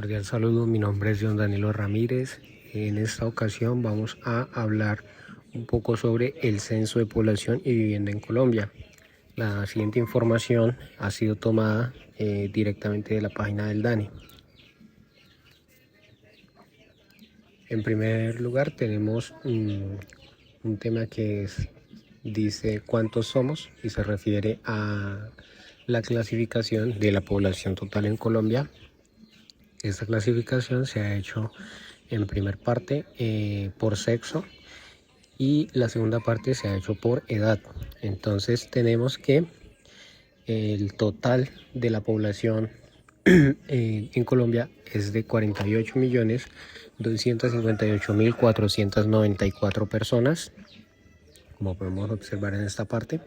cordial saludo, mi nombre es John Danilo Ramírez. En esta ocasión vamos a hablar un poco sobre el censo de población y vivienda en Colombia. La siguiente información ha sido tomada directamente de la página del DANE. En primer lugar tenemos un tema que dice cuántos somos y se refiere a la clasificación de la población total en Colombia. Esta clasificación se ha hecho en primer parte por sexo y la segunda parte se ha hecho por edad. Entonces tenemos que el total de la población en Colombia es de 48.258.494 personas, como podemos observar en esta parte.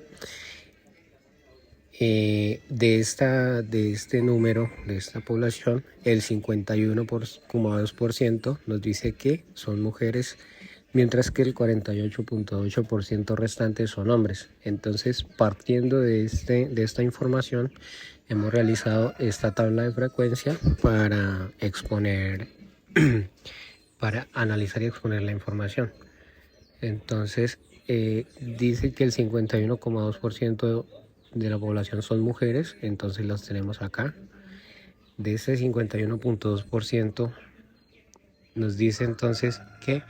De este número, de esta población, el 51,2% nos dice que son mujeres, mientras que el 48,8% restante son hombres. Entonces, partiendo de esta información, hemos realizado esta tabla de frecuencia para exponer, para analizar y exponer la información. Entonces, dice que el 51,2% de la población son mujeres, entonces las tenemos acá. De ese 51,2% nos dice entonces que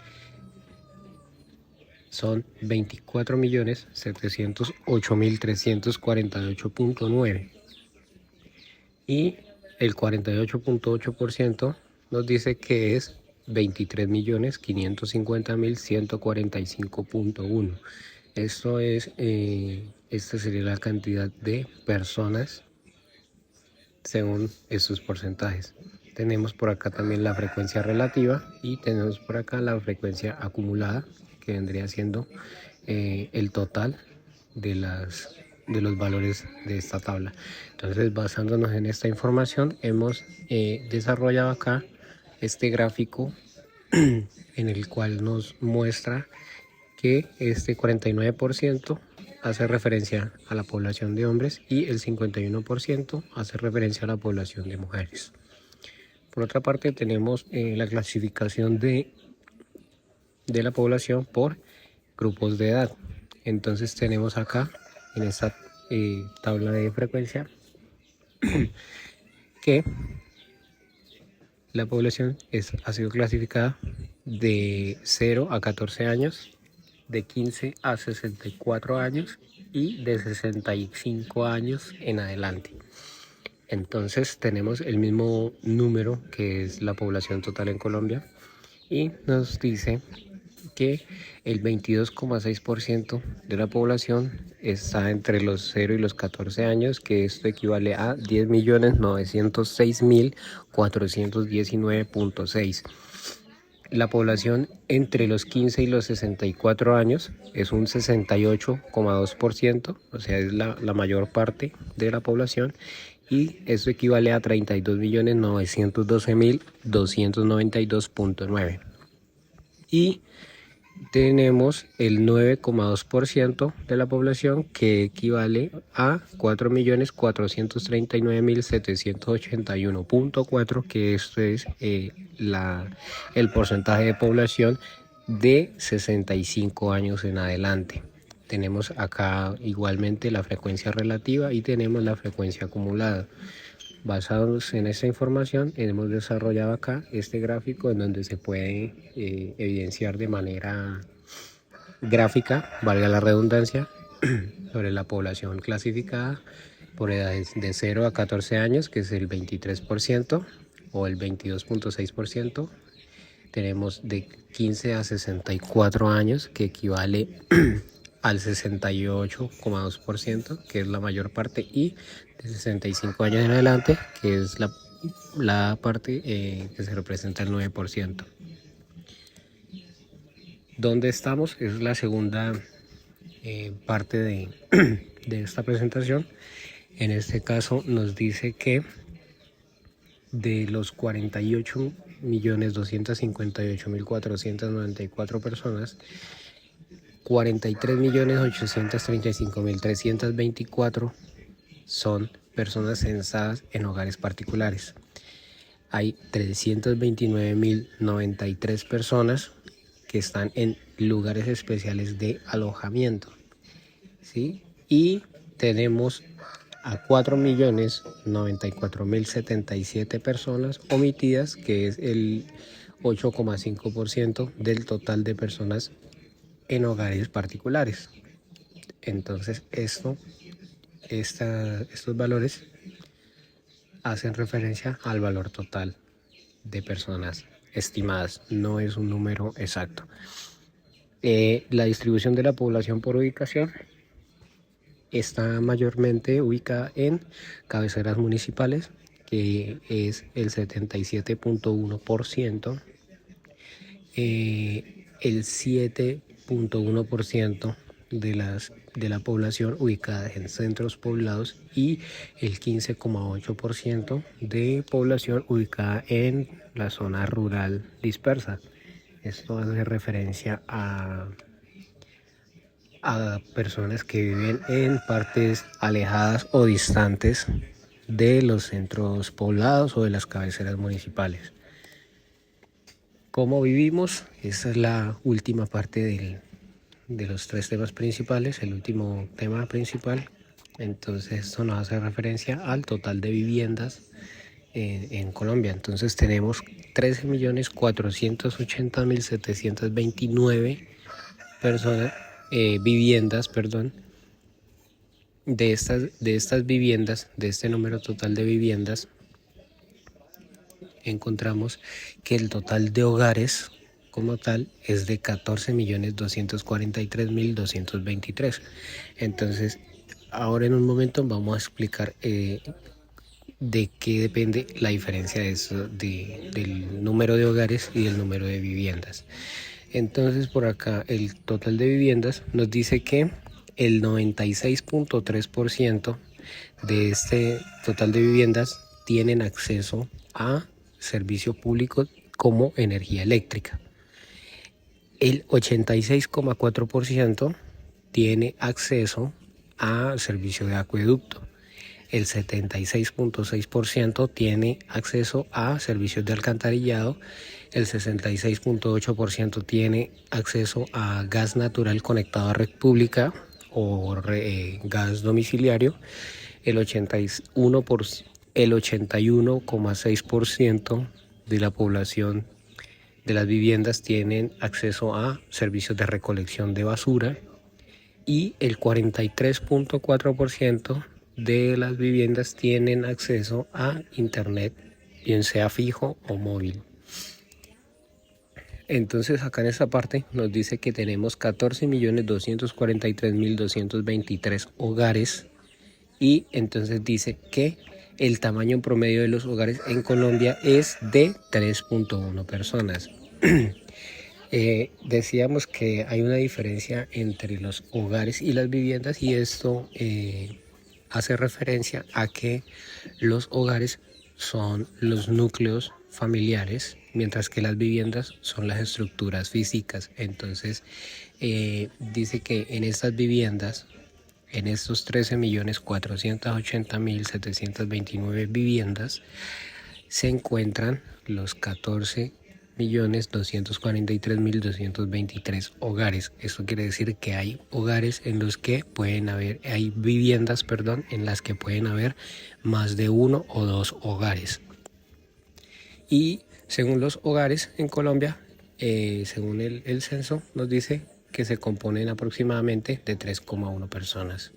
son 24.708.348.9 y el 48,8% nos dice que es 23.550.145.1. Esto es, esta sería la cantidad de personas según estos porcentajes. Tenemos por acá también la frecuencia relativa y tenemos por acá la frecuencia acumulada, que vendría siendo el total de los valores de esta tabla. Entonces, basándonos en esta información, hemos desarrollado acá este gráfico en el cual nos muestra que este 49% hace referencia a la población de hombres y el 51% hace referencia a la población de mujeres. Por otra parte, tenemos la clasificación de la población por grupos de edad. Entonces tenemos acá en esta tabla de frecuencia que la población ha sido clasificada de 0 a 14 años, de 15 a 64 años y de 65 años en adelante. Entonces tenemos el mismo número que es la población total en Colombia y nos dice que el 22,6% de la población está entre los 0 y los 14 años, que esto equivale a 10.906.419.6. La población entre los 15 y los 64 años es un 68,2%, o sea, es la mayor parte de la población, y esto equivale a 32.912.292.9. Y tenemos el 9,2% de la población, que equivale a 4.439.781.4, que esto es el porcentaje de población de 65 años en adelante. Tenemos acá igualmente la frecuencia relativa y tenemos la frecuencia acumulada. Basados en esta información, hemos desarrollado acá este gráfico en donde se puede evidenciar de manera gráfica, valga la redundancia, sobre la población clasificada por edades de 0 a 14 años, que es el 23% o el 22,6%. Tenemos de 15 a 64 años, que equivale al 68,2%, que es la mayor parte, y de 65 años en adelante, que es la parte que se representa el 9%. ¿Dónde estamos? Es la segunda parte de esta presentación. En este caso nos dice que de los 48.258.494 personas, 43.835.324 son personas censadas en hogares particulares. hay 329.093 personas que están en lugares especiales de alojamiento, ¿sí? Y tenemos a 4.094.077 personas omitidas, que es el 8,5% del total de personas en hogares particulares. Entonces estos valores hacen referencia al valor total de personas estimadas, no es un número exacto. La distribución de la población por ubicación está mayormente ubicada en cabeceras municipales, que es el 77.1%, el 7.1% de la población ubicada en centros poblados y el 15,8% de población ubicada en la zona rural dispersa. Esto hace referencia a personas que viven en partes alejadas o distantes de los centros poblados o de las cabeceras municipales. ¿Cómo vivimos? Esa es la última parte de los tres temas principales, el último tema principal. Entonces esto nos hace referencia al total de viviendas en Colombia. Entonces tenemos 13.480.729 personas, viviendas, perdón. De estas viviendas, de este número total de viviendas, encontramos que el total de hogares como tal es de 14.243.223. Entonces, ahora en un momento vamos a explicar de qué depende la diferencia de eso, del número de hogares y del número de viviendas. Entonces, por acá el total de viviendas nos dice que el 96.3% de este total de viviendas tienen acceso a servicio público como energía eléctrica. El 86,4% tiene acceso a servicio de acueducto. El 76,6% tiene acceso a servicios de alcantarillado. El 66,8% tiene acceso a gas natural conectado a red pública o gas domiciliario. El 81,6% de la población de las viviendas tienen acceso a servicios de recolección de basura y el 43,4% de las viviendas tienen acceso a internet, bien sea fijo o móvil. Entonces acá en esta parte nos dice que tenemos 14.243.223 hogares y entonces dice que el tamaño promedio de los hogares en Colombia es de 3.1 personas. Decíamos que hay una diferencia entre los hogares y las viviendas y esto hace referencia a que los hogares son los núcleos familiares, mientras que las viviendas son las estructuras físicas. Entonces dice que en estas viviendas, en estos 13.480.729 viviendas, se encuentran los 14.243.223 hogares. Esto quiere decir que hay hogares en los que hay viviendas, en las que pueden haber más de uno o dos hogares. Y según los hogares en Colombia, según el censo, nos dice que se componen aproximadamente de 3,1 personas.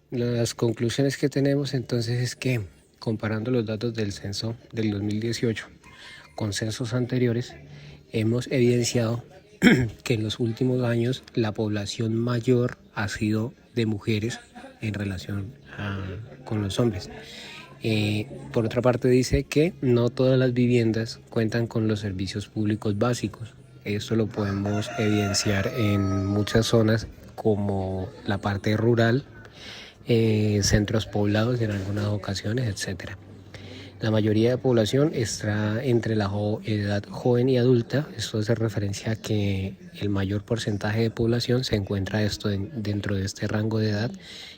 Las conclusiones que tenemos entonces es que, comparando los datos del censo del 2018 con censos anteriores, hemos evidenciado que en los últimos años la población mayor ha sido de mujeres en relación con los hombres. Por otra parte dice que no todas las viviendas cuentan con los servicios públicos básicos. Esto lo podemos evidenciar en muchas zonas como la parte rural, centros poblados en algunas ocasiones, etc. La mayoría de población está entre la edad joven y adulta. Esto hace referencia a que el mayor porcentaje de población se encuentra dentro de este rango de edad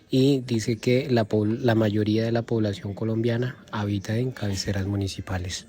y dice que la mayoría de la población colombiana habita en cabeceras municipales.